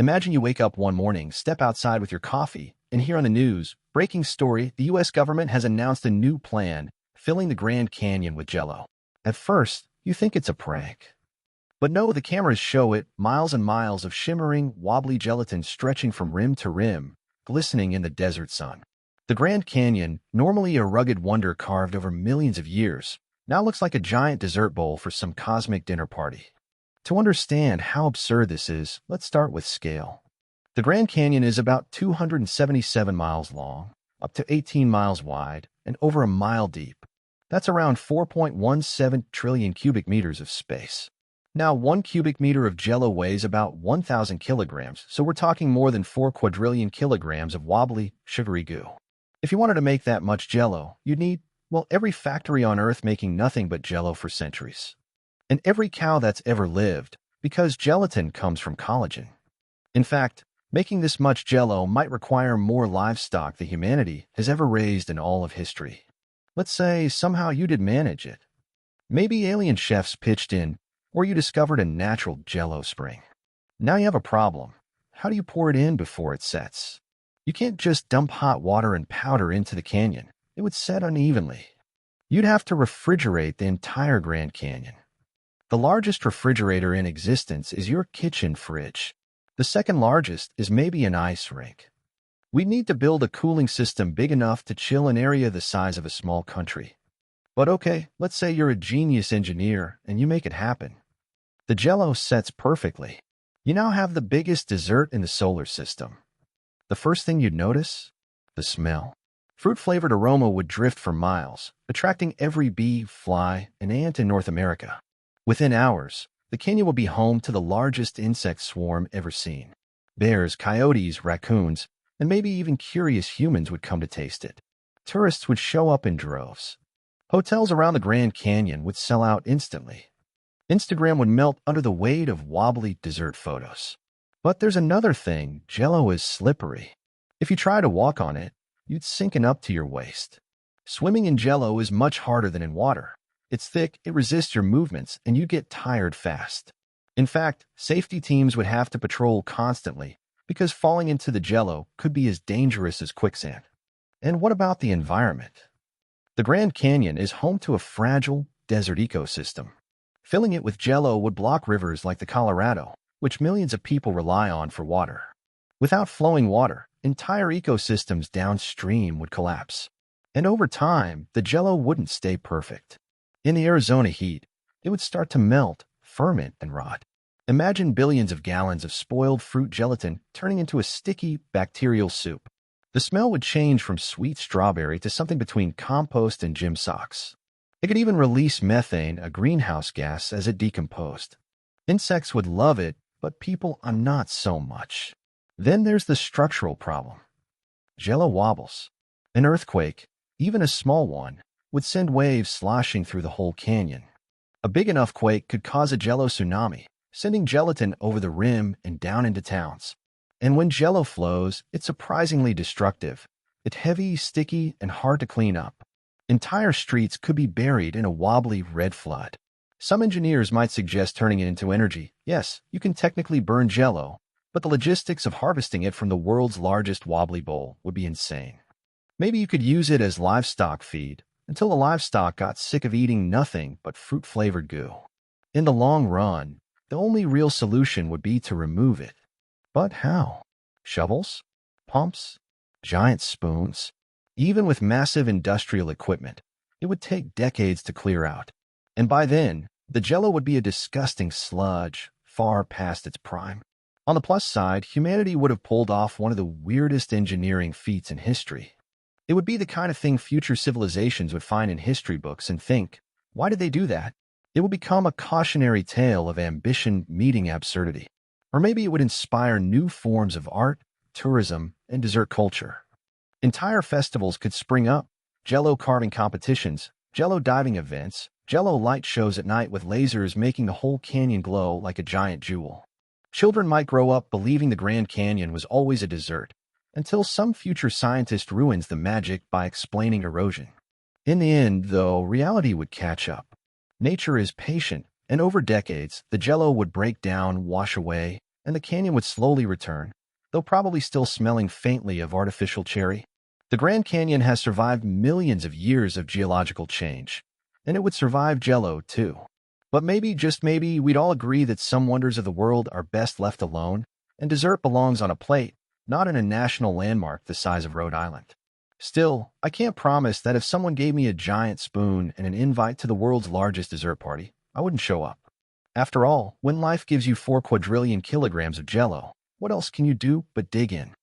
Imagine you wake up one morning, step outside with your coffee, and hear on the news, breaking story, the U.S. government has announced a new plan, filling the Grand Canyon with Jello. At first, you think it's a prank. But no, the cameras show it, miles and miles of shimmering, wobbly gelatin stretching from rim to rim, glistening in the desert sun. The Grand Canyon, normally a rugged wonder carved over millions of years, now looks like a giant dessert bowl for some cosmic dinner party. To understand how absurd this is, let's start with scale. The Grand Canyon is about 277 miles long, up to 18 miles wide, and over a mile deep. That's around 4.17 trillion cubic meters of space. Now, 1 cubic meter of Jello weighs about 1,000 kilograms, so we're talking more than 4 quadrillion kilograms of wobbly, sugary goo. If you wanted to make that much Jello, you'd need, well, every factory on Earth making nothing but Jello for centuries. And every cow that's ever lived, because gelatin comes from collagen. In fact, making this much Jello might require more livestock than humanity has ever raised in all of history. Let's say somehow you did manage it. Maybe alien chefs pitched in, or you discovered a natural Jello spring. Now you have a problem. How do you pour it in before it sets? You can't just dump hot water and powder into the canyon. It would set unevenly. You'd have to refrigerate the entire Grand Canyon. The largest refrigerator in existence is your kitchen fridge. The second largest is maybe an ice rink. We need to build a cooling system big enough to chill an area the size of a small country. But okay, let's say you're a genius engineer and you make it happen. The Jello sets perfectly. You now have the biggest dessert in the solar system. The first thing you'd notice? The smell. Fruit-flavored aroma would drift for miles, attracting every bee, fly, and ant in North America. Within hours, the canyon will be home to the largest insect swarm ever seen. Bears, coyotes, raccoons, and maybe even curious humans would come to taste it. Tourists would show up in droves. Hotels around the Grand Canyon would sell out instantly. Instagram would melt under the weight of wobbly dessert photos. But there's another thing, Jello is slippery. If you try to walk on it, you'd sink in up to your waist. Swimming in Jello is much harder than in water. It's thick, it resists your movements, and you get tired fast. In fact, safety teams would have to patrol constantly because falling into the Jello could be as dangerous as quicksand. And what about the environment? The Grand Canyon is home to a fragile desert ecosystem. Filling it with Jello would block rivers like the Colorado, which millions of people rely on for water. Without flowing water, entire ecosystems downstream would collapse. And over time, the Jello wouldn't stay perfect. In the Arizona heat, it would start to melt, ferment, and rot. Imagine billions of gallons of spoiled fruit gelatin turning into a sticky, bacterial soup. The smell would change from sweet strawberry to something between compost and gym socks. It could even release methane, a greenhouse gas, as it decomposed. Insects would love it, but people are not so much. Then there's the structural problem. Jello wobbles. An earthquake, even a small one, would send waves sloshing through the whole canyon. A big enough quake could cause a Jello tsunami, sending gelatin over the rim and down into towns. And when Jello flows, it's surprisingly destructive. It's heavy, sticky, and hard to clean up. Entire streets could be buried in a wobbly red flood. Some engineers might suggest turning it into energy. Yes, you can technically burn Jello, but the logistics of harvesting it from the world's largest wobbly bowl would be insane. Maybe you could use it as livestock feed, until the livestock got sick of eating nothing but fruit-flavored goo. In the long run, the only real solution would be to remove it. But how? Shovels? Pumps? Giant spoons? Even with massive industrial equipment, it would take decades to clear out. And by then, the Jello would be a disgusting sludge, far past its prime. On the plus side, humanity would have pulled off one of the weirdest engineering feats in history. It would be the kind of thing future civilizations would find in history books and think, why did they do that? It would become a cautionary tale of ambition meeting absurdity. Or maybe it would inspire new forms of art, tourism, and dessert culture. Entire festivals could spring up, Jello carving competitions, Jello diving events, Jello light shows at night with lasers making the whole canyon glow like a giant jewel. Children might grow up believing the Grand Canyon was always a dessert, until some future scientist ruins the magic by explaining erosion. In the end, though, reality would catch up. Nature is patient, and over decades, the Jello would break down, wash away, and the canyon would slowly return, though probably still smelling faintly of artificial cherry. The Grand Canyon has survived millions of years of geological change, and it would survive Jello too. But maybe, just maybe, we'd all agree that some wonders of the world are best left alone, and dessert belongs on a plate, not in a national landmark the size of Rhode Island. Still, I can't promise that if someone gave me a giant spoon and an invite to the world's largest dessert party, I wouldn't show up. After all, when life gives you 4 quadrillion kilograms of Jello, what else can you do but dig in?